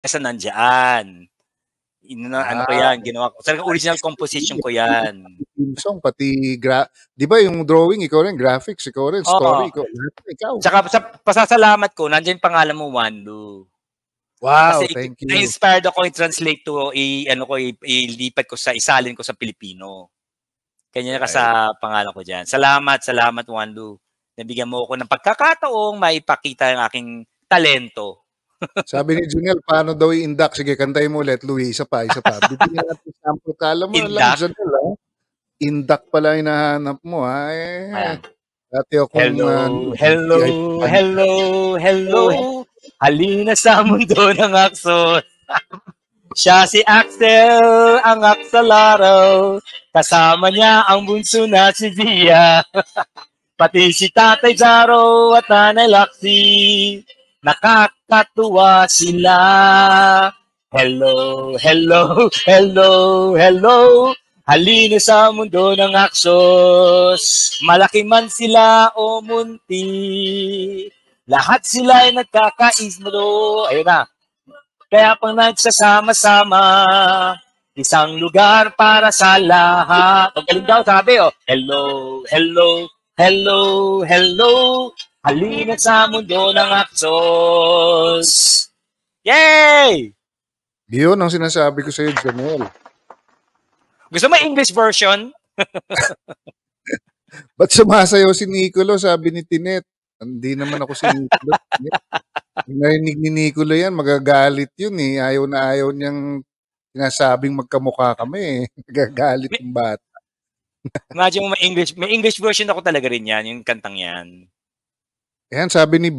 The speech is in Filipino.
Kasi nandiyan. Ano ko Ah, yan, ginawa ko. Talagang original composition ko yan. theme song, pati 'di ba yung drawing ikaw rin, graphics ikaw rin, Oo. story lahat ikaw. Tsaka sa pasasalamat ko, nandiyan yung pangalan mo, Wanlu. Wow, Kasi thank you. na-inspired ako i-translate to, ilipat ko isalin ko sa Pilipino. Kanya ka sa Right. pangalan ko diyan. Salamat Wanlu. Nabigyan mo ako ng pagkakataong maipakita ang aking talento. Sabi ni Junel, paano daw i-induct? Sige, kantahin mo ulit, Louie. Isa pa, isa pa. Bibigyan natin sample. Kala mo lang, Indak. Janelle, ha? Induct pala hinahanap mo, ha? Ayan. Dati akong Hello, VIP hello, fan. hello, hello. Halina sa mundo ng akso. Siya si Axel, ang aksalaro. Kasama niya ang bunso na si Zia. Pati si Tatay Jaro at Nanay Laksi. Nakakatuwa sila. Hello, hello, hello, hello. Halina sa mundo ng aksos. Malaki man sila o munti. Lahat sila ay nagkakaismo. Ayun na. Kaya pang nagsasama-sama, isang lugar para sa lahat. Ang galing daw sabi, oh. Hello, hello, hello, hello. Halina sa mundo ng aksos. Yay! Yun ang sinasabi ko sa'yo, Janelle. Gusto mo English version? Ba't sumasayaw si Nicolo? Sabi ni Tinet. Hindi naman ako si Nicolo. Narinig ni Nicolo yan, magagalit yun eh. Ayaw na ayaw niyang sinasabing magkamukha kami eh. Nagagalit May, yung bata. imagine mo may English version ako talaga rin yan, yung kantang yan. Ayan, sabi ni